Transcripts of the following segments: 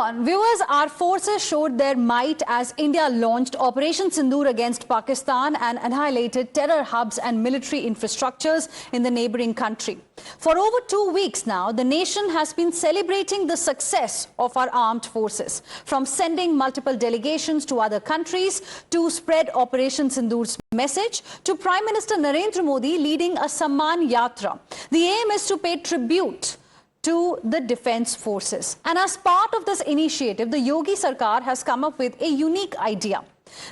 on, viewers, our forces showed their might as India launched Operation Sindoor against Pakistan and annihilated terror hubs and military infrastructures in the neighboring country. For over 2 weeks now, the nation has been celebrating the success of our armed forces, from sending multiple delegations to other countries to spread Operation Sindoor's message to Prime Minister Narendra Modi leading a Samman Yatra. The aim is to pay tribute to the defense forces. And as part of this initiative, the Yogi Sarkar has come up with a unique idea.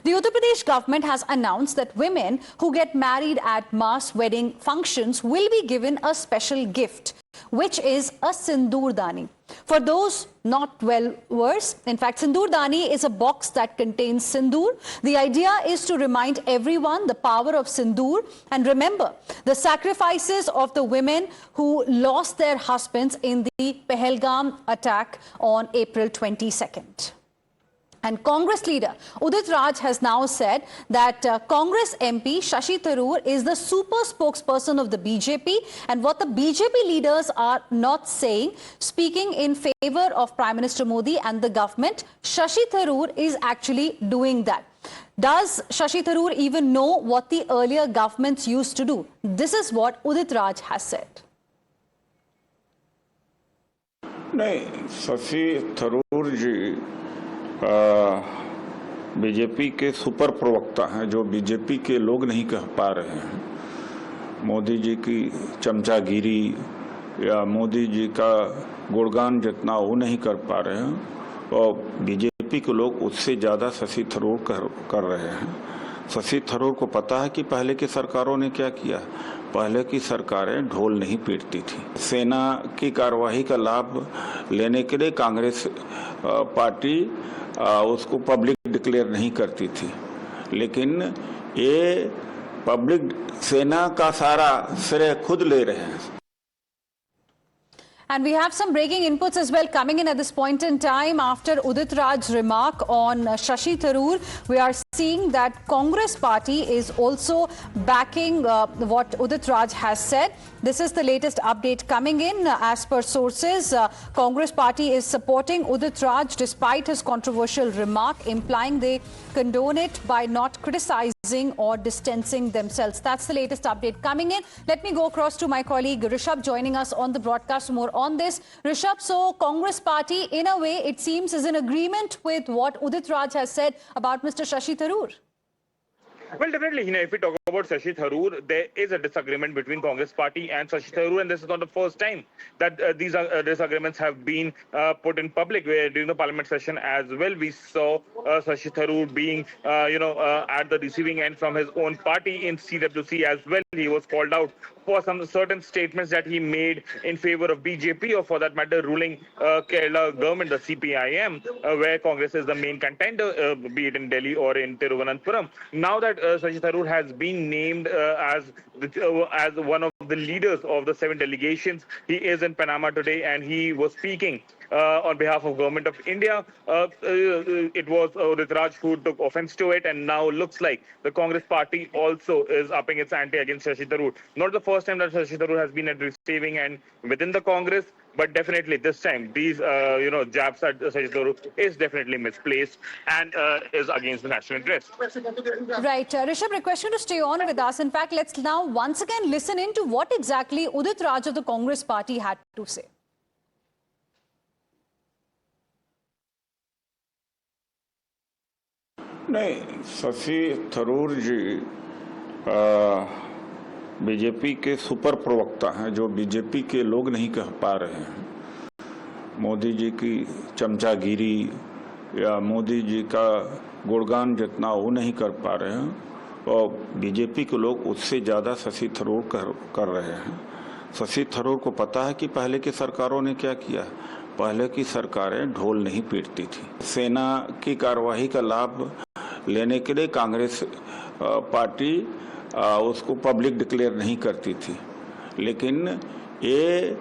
The Uttar Pradesh government has announced that women who get married at mass wedding functions will be given a special gift, which is a Sindoor Dani. For those not well versed, in fact, Sindoor Dani is a box that contains Sindoor. The idea is to remind everyone the power of Sindoor and remember the sacrifices of the women who lost their husbands in the Pahalgam attack on April 22nd. And Congress leader Udit Raj has now said that Congress MP Shashi Tharoor is the super spokesperson of the BJP, and what the BJP leaders are not saying, speaking in favor of Prime Minister Modi and the government, Shashi Tharoor is actually doing that. Does Shashi Tharoor even know what the earlier governments used to do? This is what Udit Raj has said. नहीं, शशि थरूर जी BJP के super प्रवक्ता हैं, जो BJP के लोग नहीं कह पा रहे हैं। मोदी जी की चमचागिरी या मोदी जी का गुणगान जितना वो नहीं कर पा रहे हैं, और बीजेपी के लोग उससे ज़्यादा शशि थरूर कर रहे हैं। शशि थरूर को पता है कि पहले की सरकारों ने क्या किया। पहले की सरकारें ढोल नहीं पीटती थी। सेना की कार्यवाही का लाभ लेने के लिए कांग्रेस पार्टी उसको पब्लिक डिक्लेयर नहीं करती थी, लेकिन ये पब्लिक सेना का सारा श्रेय खुद ले रहे हैं। And we have some breaking inputs as well coming in at this point in time. After Udit Raj's remark on Shashi Tharoor, we are seeing that Congress party is also backing what Udit Raj has said. This is the latest update coming in. As per sources, Congress party is supporting Udit Raj despite his controversial remark, implying they condone it by not criticizing or distancing themselves. That's the latest update coming in. Let me go across to my colleague Rishabh joining us on the broadcast for more on this. Rishabh, so Congress party, in a way, it seems, is in agreement with what Udit Raj has said about Mr. Shashi Tharoor. Well, definitely, if we talk about Shashi Tharoor, there is a disagreement between Congress party and Shashi Tharoor, and this is not the first time that these disagreements have been put in public. Where during the parliament session as well, we saw Shashi Tharoor being, at the receiving end from his own party in CWC as well. He was called out for some certain statements that he made in favor of BJP, or for that matter, ruling Kerala government, the CPIM, where Congress is the main contender, be it in Delhi or in Thiruvananthapuram. Now that Shashi Tharoor has been named as one of the leaders of the 7 delegations, he is in Panama today, and he was speaking on behalf of Government of India. It was Udit Raj who took offense to it, and now looks like the Congress party also is upping its ante against Shashi Tharoor. Not the first time that Shashi Tharoor has been at receiving end within the Congress, but definitely this time these jabs at Shashi Tharoor is definitely misplaced and is against the national interest. Right, Rishabh, request you to stay on with us. In fact, let's now once again listen into what exactly Udit Raj of the Congress party had to say. नहीं, शशि थरूर जी BJP के super प्रवक्ता हैं, जो BJP के लोग नहीं कह पा रहे हैं। मोदी जी की चमचागिरी या मोदी जी का गुणगान जितना वो नहीं कर पा रहे हैं, और बीजेपी के लोग उससे ज़्यादा शशि थरूर कर रहे हैं। शशि थरूर को पता है कि पहले की सरकारों ने क्या किया। पहले की सरकारें ढोल नहीं पीटती थी। सेना की कार्यवाही का लाभ लेने के लिए कांग्रेस पार्टी उसको पब्लिक डिक्लेयर नहीं करती थी, लेकिन ये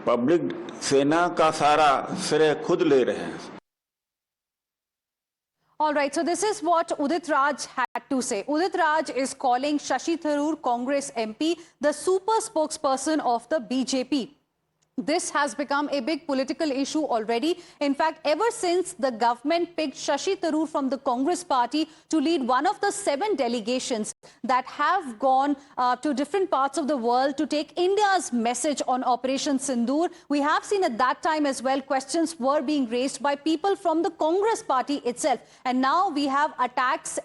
पब्लिक सेना का सारा श्रेय खुद ले रहे हैं। All right, so this is what Udit Raj had to say. Udit Raj is calling Shashi Tharoor, Congress MP, the super spokesperson of the BJP. This has become a big political issue already. In fact, ever since the government picked Shashi Tharoor from the Congress party to lead one of the 7 delegations that have gone to different parts of the world to take India's message on Operation Sindoor, we have seen at that time as well questions were being raised by people from the Congress party itself. And now we have attacks,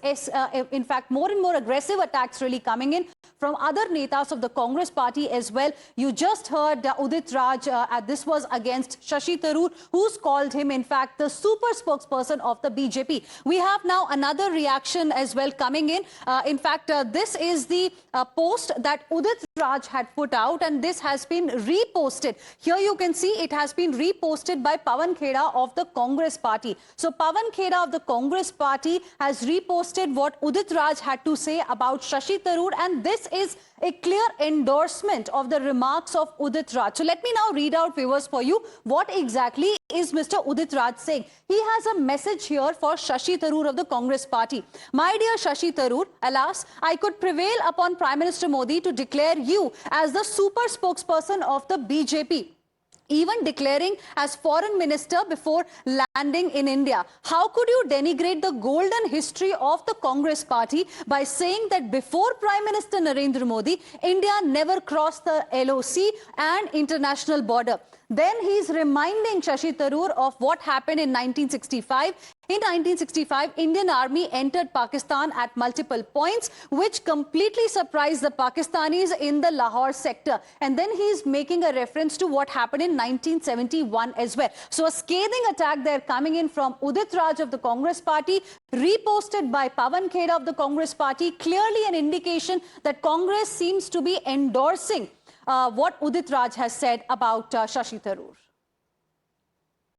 in fact, more and more aggressive attacks really coming in from other netas of the Congress party as well. You just heard Udit Raj, this was against Shashi Tharoor, who's called him, in fact, the super spokesperson of the BJP. We have now another reaction as well coming in. In fact, this is the post that Udit Raj had put out, and this has been reposted. Here you can see it has been reposted by Pawan Kheda of the Congress party. So Pawan Kheda of the Congress party has reposted what Udit Raj had to say about Shashi Tharoor, and this is a clear endorsement of the remarks of Udit Raj. So let me now read out, viewers, for you what exactly is Mr. Udit Raj saying. He has a message here for Shashi Tharoor of the Congress party. My dear Shashi Tharoor, alas, I could prevail upon Prime Minister Modi to declare you as the super spokesperson of the BJP, even declaring as foreign minister before landing in India. How could you denigrate the golden history of the Congress party by saying that before Prime Minister Narendra Modi, India never crossed the LOC and international border? Then he's reminding Shashi Tharoor of what happened in 1965. In 1965, Indian Army entered Pakistan at multiple points, which completely surprised the Pakistanis in the Lahore sector. And then he's making a reference to what happened in 1971 as well. So a scathing attack there coming in from Udit Raj of the Congress party, reposted by Pawan Kheda of the Congress party, clearly an indication that Congress seems to be endorsing what Udit Raj has said about Shashi Tharoor.